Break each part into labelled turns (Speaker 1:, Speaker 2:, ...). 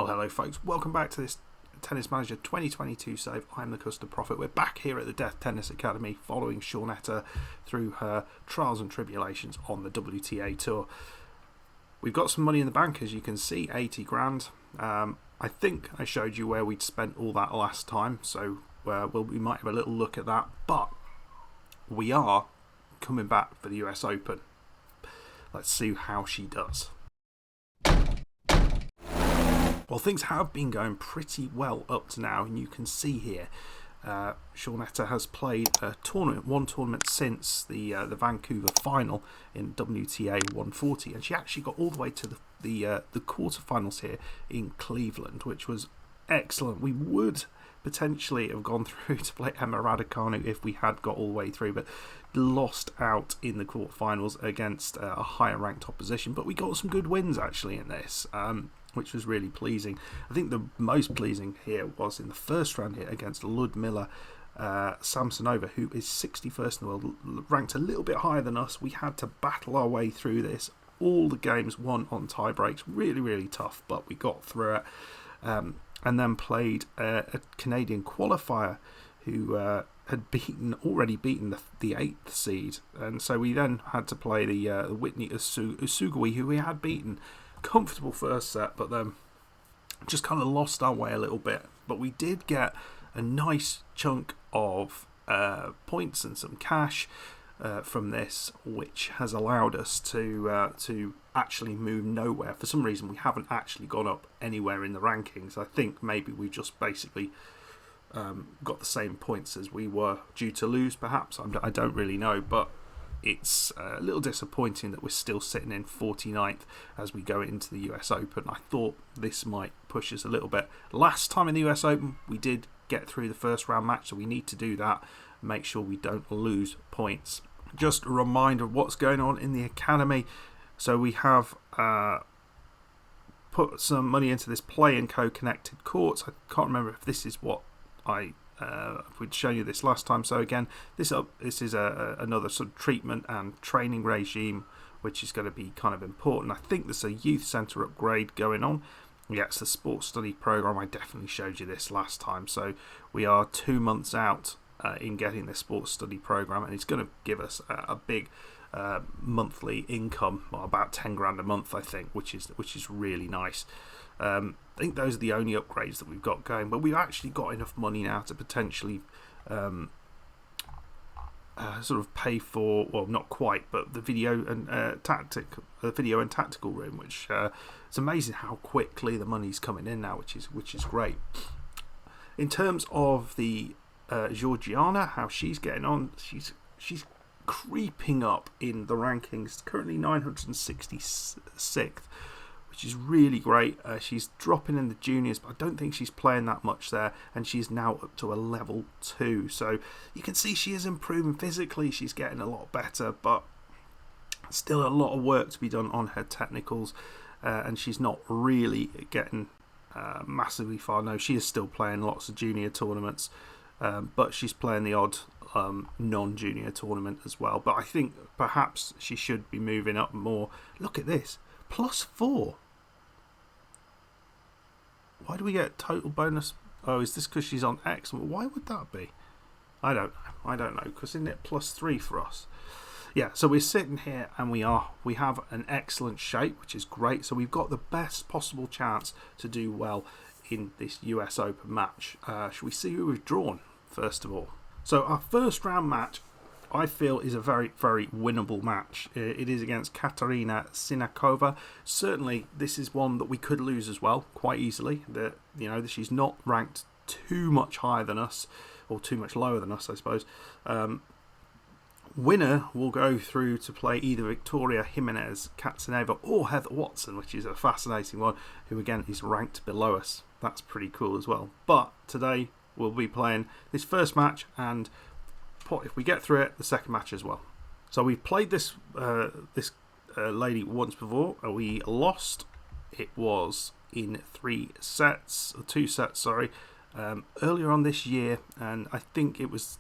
Speaker 1: Well, hello folks, welcome back to this Tennis Manager 2022 save. I'm the Custom Prophet. We're back here at the Death Tennis Academy following Shaunetta through her trials and tribulations on the WTA Tour. We've got some money in the bank, as you can see, 80 grand. I think I showed you where we'd spent all that last time, so we might have a little look at that, but we are coming back for the US Open. Let's see how she does. Well, things have been going pretty well up to now, and you can see here Shaunetta has played one tournament since the Vancouver final in WTA 140, and she actually got all the way to the quarterfinals here in Cleveland, which was excellent. We would potentially have gone through to play Emma Raducanu if we had got all the way through, but lost out in the quarterfinals against a higher ranked opposition. But we got some good wins actually in this, which was really pleasing. I think the most pleasing here was in the first round here against Ludmila Samsonova, who is 61st in the world, ranked a little bit higher than us. We had to battle our way through this. All the games won on tie breaks. Really, really tough, but we got through it. And then played a Canadian qualifier who had already beaten the 8th seed. And so we then had to play the Whitney Usugui, who we had beaten. Comfortable first set, but then just kind of lost our way a little bit. But we did get a nice chunk of points and some cash from this, which has allowed us to actually move nowhere. For some reason, we haven't actually gone up anywhere in the rankings. I think maybe we just basically got the same points as we were due to lose, perhaps. I don't really know, but it's a little disappointing that we're still sitting in 49th as we go into the US Open. I thought this might push us a little bit. Last time in the US Open, we did get through the first round match, so we need to do that. Make sure we don't lose points. Just a reminder of what's going on in the Academy. So we have put some money into this Play and Co connected courts. I can't remember if this is what we'd shown you this last time. So again, this is another sort of treatment and training regime, which is going to be kind of important. I think there's a youth centre upgrade going on. Yeah, it's the sports study program. I definitely showed you this last time. So we are 2 months out in getting this sports study program, and it's going to give us a big monthly income, well, about 10 grand a month, I think, which is really nice. I think those are the only upgrades that we've got going, but we've actually got enough money now to potentially sort of pay for, well, not quite, but the video and tactical room, which it's amazing how quickly the money's coming in now, which is great. In terms of the Georgiana, how she's getting on, she's creeping up in the rankings, currently 966th, which is really great. She's dropping in the juniors, but I don't think she's playing that much there, and she's now up to a level 2. So you can see she is improving physically. She's getting a lot better, but still a lot of work to be done on her technicals, and she's not really getting massively far. No, she is still playing lots of junior tournaments, but she's playing the odd non-junior tournament as well. But I think perhaps she should be moving up more. Look at this. +4. Why do we get total bonus? Oh, is this because she's on X? Why would that be? I don't know, because isn't it +3 for us? Yeah, so we're sitting here and we have an excellent shape, which is great. So we've got the best possible chance to do well in this US Open match. Shall we see who we've drawn first of all? So our first round match, I feel, is a very, very winnable match. It is against Katarina Sinakova. Certainly, this is one that we could lose as well, quite easily. She's not ranked too much higher than us, or too much lower than us, I suppose. Winner will go through to play either Victoria Jimenez Katsaneva or Heather Watson, which is a fascinating one, who again is ranked below us. That's pretty cool as well. But today we'll be playing this first match, and if we get through it, the second match as well. So we've played this lady once before. We lost. It was in 2 sets, earlier on this year, and I think I was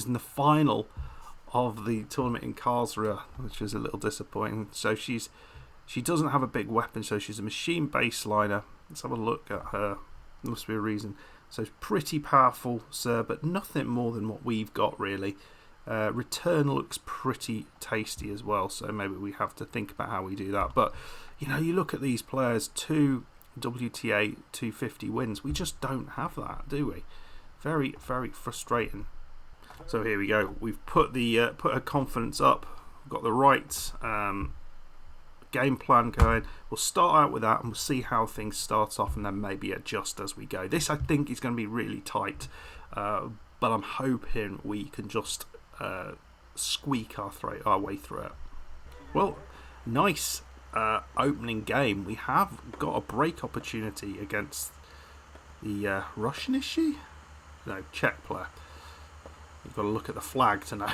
Speaker 1: in the final of the tournament in Karlsruhe, which was a little disappointing. So she's She doesn't have a big weapon, so she's a machine baseliner. Let's have a look at her. There must be a reason. So pretty powerful serve, but nothing more than what we've got really. Return looks pretty tasty as well, so maybe we have to think about how we do that. But you know, you look at these players, 2 WTA 250 wins. We just don't have that, do we? Very, very frustrating. So here we go. We've put her confidence up. We've got the right game plan going. We'll start out with that and we'll see how things start off and then maybe adjust as we go. This I think is going to be really tight, but I'm hoping we can just squeak our way through it. Well, nice opening game. We have got a break opportunity against the Russian, is she? No, Czech player. You've got to look at the flag to know.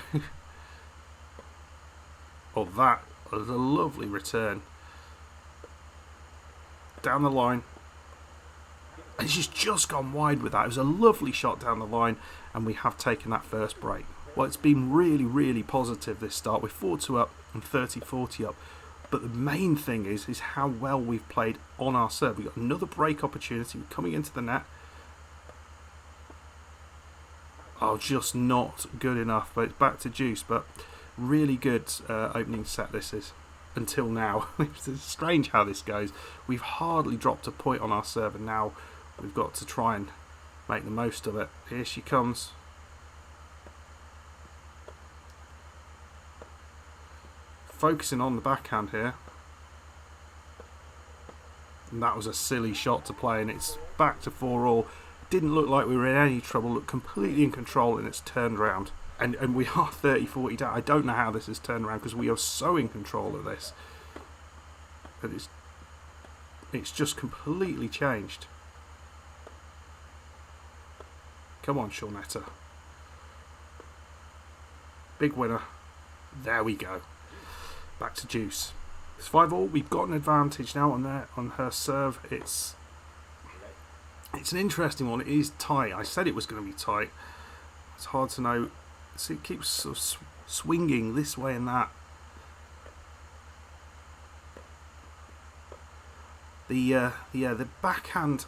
Speaker 1: Oh, that was a lovely return. Down the line. And she's just gone wide with that. It was a lovely shot down the line, and we have taken that first break. Well, it's been really, really positive this start. We're 4-2 up and 30-40 up. But the main thing is how well we've played on our serve. We've got another break opportunity coming into the net. Oh, just not good enough. But it's back to Juice. But really good opening set this is. Until now. It's strange how this goes. We've hardly dropped a point on our serve, and now we've got to try and make the most of it. Here she comes. Focusing on the backhand here. And that was a silly shot to play, and it's back to 4-all. Didn't look like we were in any trouble, looked completely in control, and it's turned around. And we are 30-40 down. I don't know how this has turned around because we are so in control of this. But it's just completely changed. Come on, Shaunetta. Big winner. There we go. Back to Juice. It's 5-all. We've got an advantage now on her serve. It's an interesting one. It is tight. I said it was going to be tight. It's hard to know. So it keeps sort of swinging this way and that. The backhand.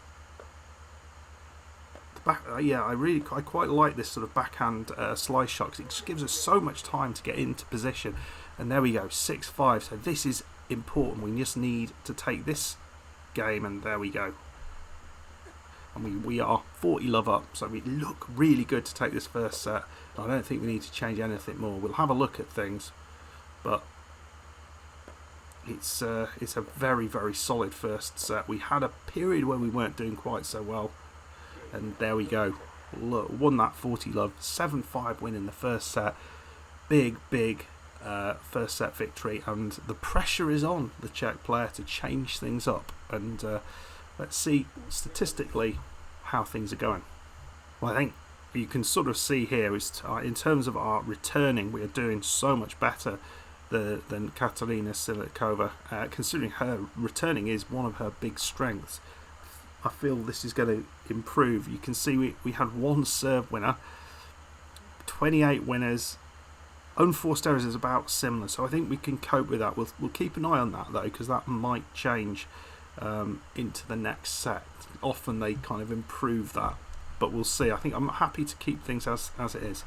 Speaker 1: I quite like this sort of backhand slice shot because it just gives us so much time to get into position. And there we go, 6-5. So this is important. We just need to take this game, and there we go. And we are 40 love up, so we look really good to take this first set. I don't think we need to change anything more. We'll have a look at things, but it's a very, very solid first set. We had a period where we weren't doing quite so well, and there we go. Look, won that 40 love, 7-5 win in the first set. Big first set victory, and the pressure is on the Czech player to change things up. And let's see statistically how things are going. Well, I think you can sort of see here is in terms of our returning, we are doing so much better than Katarina Silikova, considering her returning is one of her big strengths. I feel this is going to improve. You can see we had 1 serve winner, 28 winners. Unforced errors is about similar, so I think we can cope with that. We'll keep an eye on that though, because that might change into the next set. Often they kind of improve that, but we'll see. I think I'm happy to keep things as it is.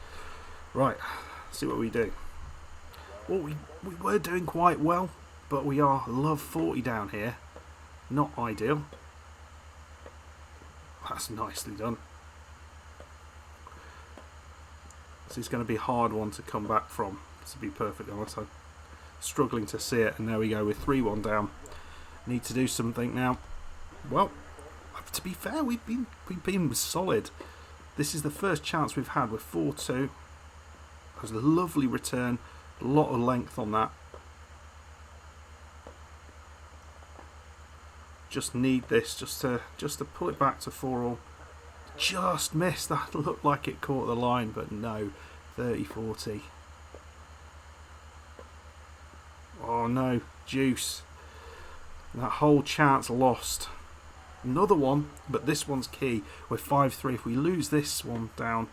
Speaker 1: Right, see what we do. Well, we were doing quite well, but we are love 40 down here. Not ideal. That's nicely done. This is going to be a hard one to come back from, to be perfectly honest. I'm struggling to see it, and there we go, we're 3-1 down. Need to do something now. Well, to be fair, we've been solid. This is the first chance we've had. We're 4-2. That was a lovely return, a lot of length on that. Just need this just to pull it back to 4-all. Just missed. That looked like it caught the line, but no. 30-40. Oh no, Juice. That whole chance lost. Another one, but this one's key. We're 5-3. If we lose this one down,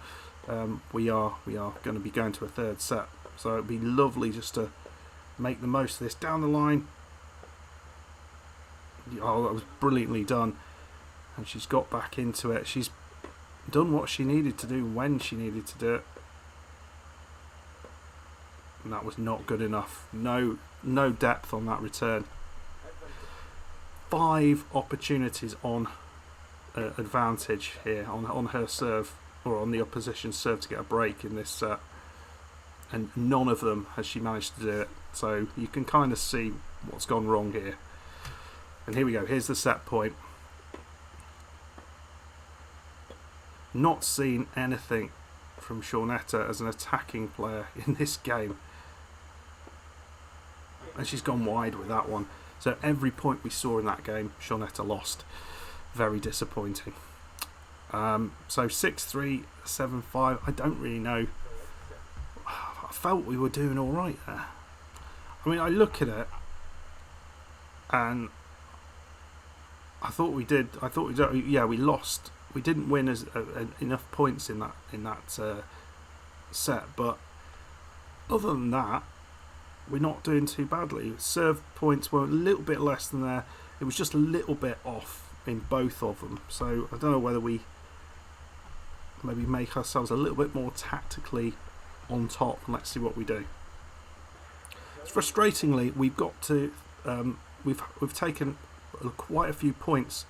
Speaker 1: we are going to be going to a third set. So it'd be lovely just to make the most of this. Down the line. Oh, that was brilliantly done. And she's got back into it. She's done what she needed to do when she needed to do it. And that was not good enough. No depth on that return. 5 opportunities on advantage here on her serve, or on the opposition serve, to get a break in this set. And none of them has she managed to do it. So you can kind of see what's gone wrong here. And here we go. Here's the set point. Not seen anything from Shaunetta as an attacking player in this game. And she's gone wide with that one. So every point we saw in that game, Shaunetta lost. Very disappointing. So 6-3, 7-5. I don't really know. I felt we were doing all right there. I mean, I look at it and I thought we did. Yeah, we lost. We didn't win enough points in that set. But other than that, we're not doing too badly. Serve points were a little bit less than there. It was just a little bit off in both of them. So I don't know whether we maybe make ourselves a little bit more tactically on top, and let's see what we do. Frustratingly, we've got to we've taken quite a few points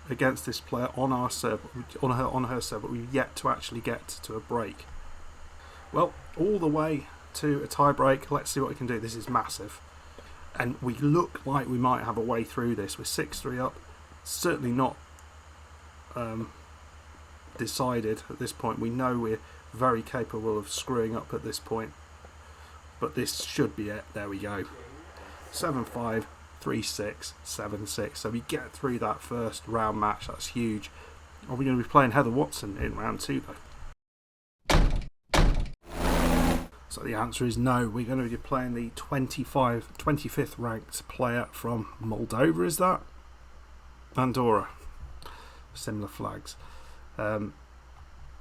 Speaker 1: against this player on our serve, on her serve, but we've yet to actually get to a break. Well, all the way to a tie break. Let's see what we can do. This is massive, and we look like we might have a way through this. We're 6-3 up. Certainly not decided at this point. We know we're very capable of screwing up at this point, but this should be it. There we go. 7-5, 3-6, 7-6. So we get through that first round match. That's huge. Are we going to be playing Heather Watson in round 2 though? So the answer is no. We're going to be playing the 25th ranked player from Moldova. Is that? Andorra. Similar flags.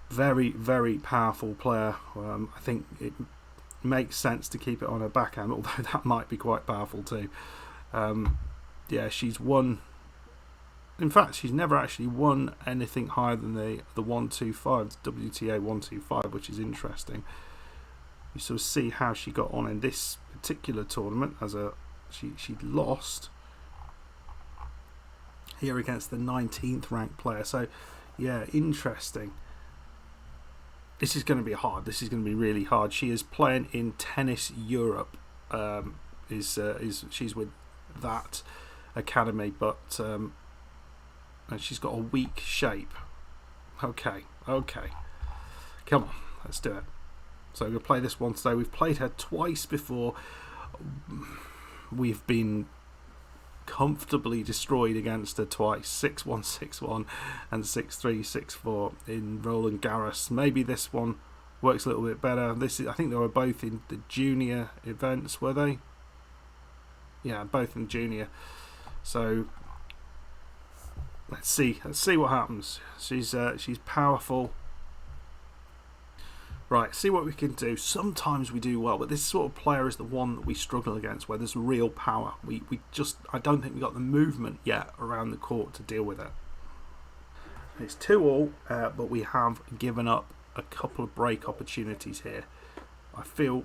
Speaker 1: Very, very powerful player. I think it makes sense to keep it on her backhand, although that might be quite powerful too. Yeah, she's won. In fact, she's never actually won anything higher than the 125, the WTA 125, which is interesting. You sort of see how she got on in this particular tournament. She lost here against the 19th ranked player. So yeah, interesting. This is going to be hard. This is going to be really hard. She is playing in Tennis Europe. She's with that academy, but and she's got a weak shape. Okay, come on, let's do it. So we're going to play this one today. We've played her twice before. We've been comfortably destroyed against her twice, 6-1, 6-1 and 6-3, 6-4 in Roland Garros. Maybe this one works a little bit better. I think they were both in the junior events, were they? Yeah, both in junior. So let's see what happens. She's powerful. Right, see what we can do. Sometimes we do well, but this sort of player is the one that we struggle against, where there's real power. I don't think we got the movement yet around the court to deal with it. It's 2-2, but we have given up a couple of break opportunities here. I feel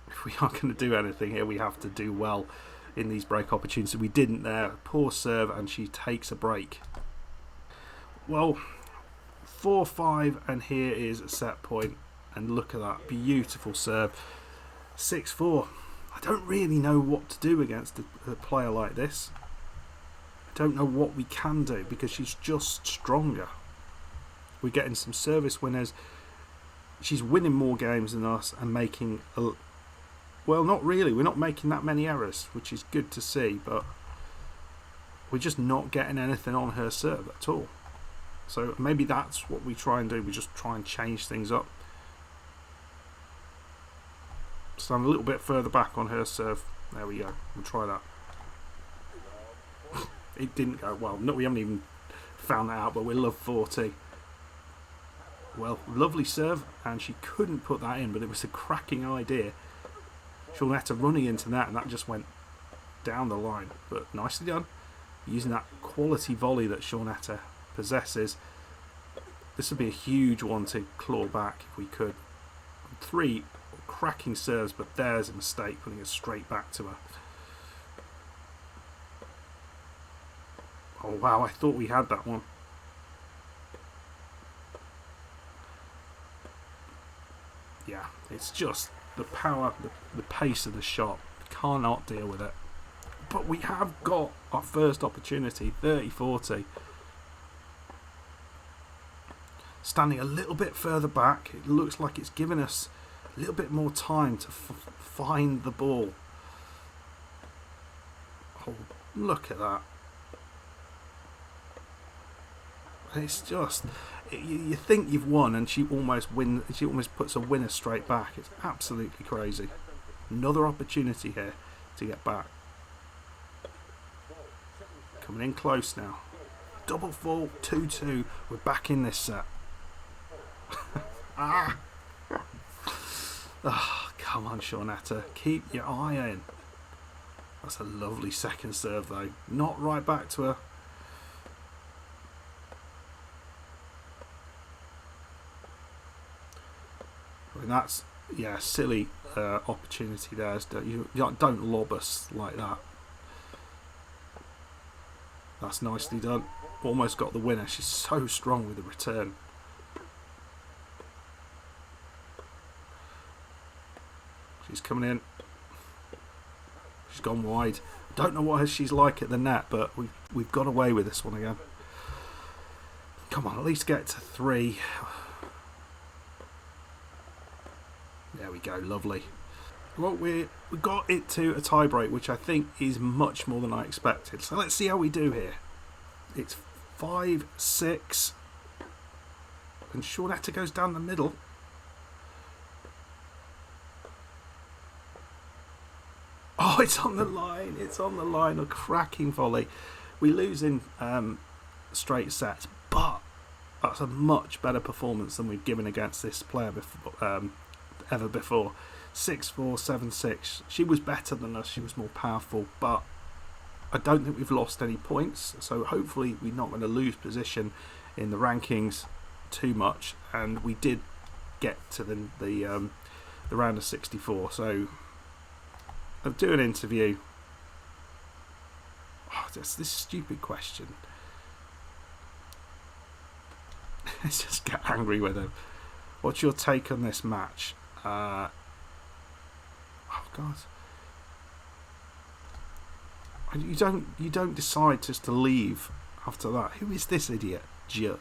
Speaker 1: if we are going to do anything here, we have to do well in these break opportunities. We didn't there. Poor serve, and she takes a break. Well, 4-5, and here is a set point, and look at that beautiful serve. 6-4. I don't really know what to do against a player like this. I don't know what we can do, because she's just stronger. We're getting some service winners. She's winning more games than us and making well, not really. We're not making that many errors, which is good to see, but we're just not getting anything on her serve at all. So maybe that's what we try and do. We just try and change things up. Stand a little bit further back on her serve. There we go. We'll try that. It didn't go well. No, we haven't even found that out, but we're love 40. Well, lovely serve, and she couldn't put that in, but it was a cracking idea. Shaunetta running into that, and that just went down the line. But nicely done. using that quality volley that Shaunetta possesses. This would be a huge one to claw back if we could. 3 cracking serves, but there's a mistake, putting it straight back to her. Oh wow, I thought we had that one. Yeah, it's just the power, the pace of the shot. Cannot deal with it. But we have got our first opportunity, 30-40. Standing a little bit further back, it looks like it's given us a little bit more time to find the ball. Oh, look at that. It's just, you think you've won, and she almost puts a winner straight back. It's absolutely crazy. Another opportunity here to get back. Coming in close now. Double fault, 2-2. We're back in this set. Ah! Oh, come on, Shaunetta. Keep your eye in. That's a lovely second serve, though. Not right back to her. And that's, yeah, silly opportunity there. You don't lob us like that. That's nicely done. Almost got the winner. She's so strong with the return. She's coming in. She's gone wide. Don't know what she's like at the net, but we've got away with this one again. Come on, at least get to 3. There we go, lovely. Well, we got it to a tie break, which I think is much more than I expected. So let's see how we do here. It's 5-6. And Shaunetta goes down the middle. Oh, it's on the line. It's on the line. A cracking volley. We lose in straight sets, but that's a much better performance than we've given against this player ever before. 6-4, 7-6. She was better than us. She was more powerful, but I don't think we've lost any points. So hopefully we're not going to lose position in the rankings too much. And we did get to the round of 64. So I'll do an interview. Oh, this stupid question. Let's just get angry with him. What's your take on this match? Oh God! You don't decide just to leave after that. Who is this idiot? Gil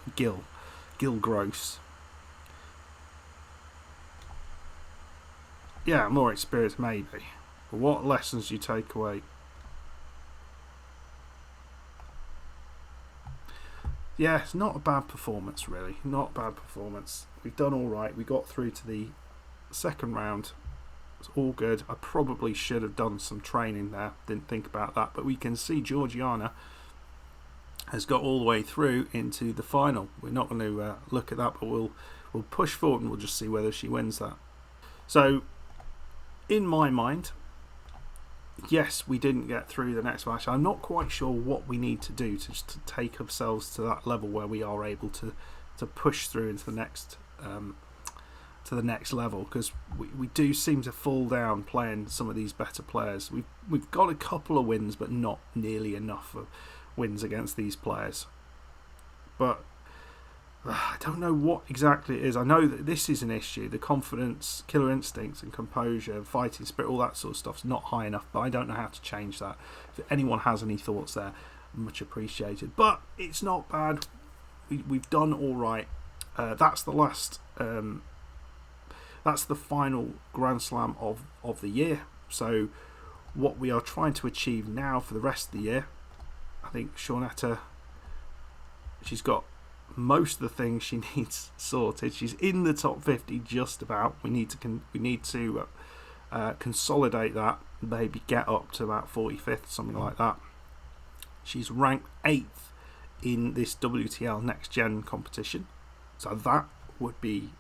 Speaker 1: Gross. Yeah, more experience maybe. But what lessons do you take away? Yeah, it's not a bad performance, really. Not a bad performance. We've done all right. We got through to the second round. It's all good. I probably should have done some training there. Didn't think about that. But we can see Georgiana has got all the way through into the final. We're not going to look at that, but we'll push forward and we'll just see whether she wins that. So, in my mind, yes, we didn't get through the next match. I'm not quite sure what we need to do to take ourselves to that level where we are able to push through into the next level, because we do seem to fall down playing some of these better players. We've got a couple of wins, but not nearly enough of wins against these players. But I don't know what exactly it is. I know that this is an issue. The confidence, killer instincts and composure, fighting spirit, all that sort of stuff's not high enough, but I don't know how to change that. If anyone has any thoughts there, much appreciated. But it's not bad. We've done all right. That's the last. That's the final Grand Slam of the year. So what we are trying to achieve now for the rest of the year, I think Shaunetta, she's got most of the things she needs sorted. She's in the top 50 just about. We need to consolidate that, maybe get up to about 45th, something like that. She's ranked 8th in this WTL Next Gen competition, so that would be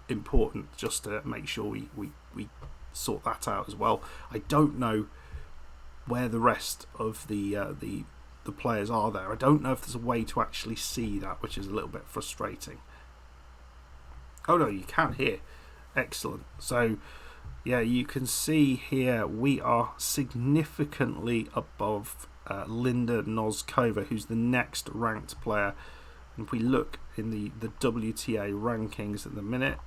Speaker 1: important just to make sure we sort that out as well. I don't know where the rest of the the players are there. I don't know if there's a way to actually see that, which is a little bit frustrating. Oh no, you can here. Excellent. So yeah, you can see here we are significantly above Linda Noskova, who's the next ranked player. And if we look in the WTA rankings at the minute,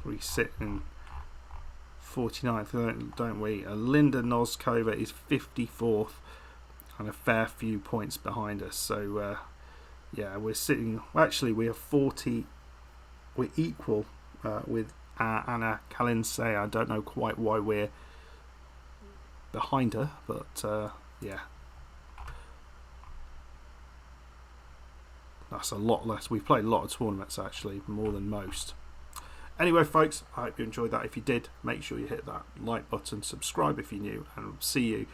Speaker 1: we sit in 49th, don't we? Linda Noskova is 54th and a fair few points behind us. So yeah, we're sitting, actually we have 40, we're equal with Anna Kalinsey. I don't know quite why we're behind her, but yeah, that's a lot less. We've played a lot of tournaments actually, more than most. Anyway folks, I hope you enjoyed that. If you did, make sure you hit that like button, subscribe if you're new, and I'll see you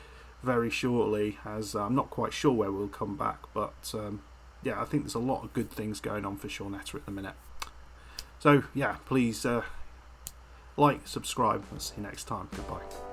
Speaker 1: very shortly, as I'm not quite sure where we'll come back, but yeah, I think there's a lot of good things going on for Shaunetta at the minute. So yeah, please like, subscribe, I'll see you next time. Goodbye.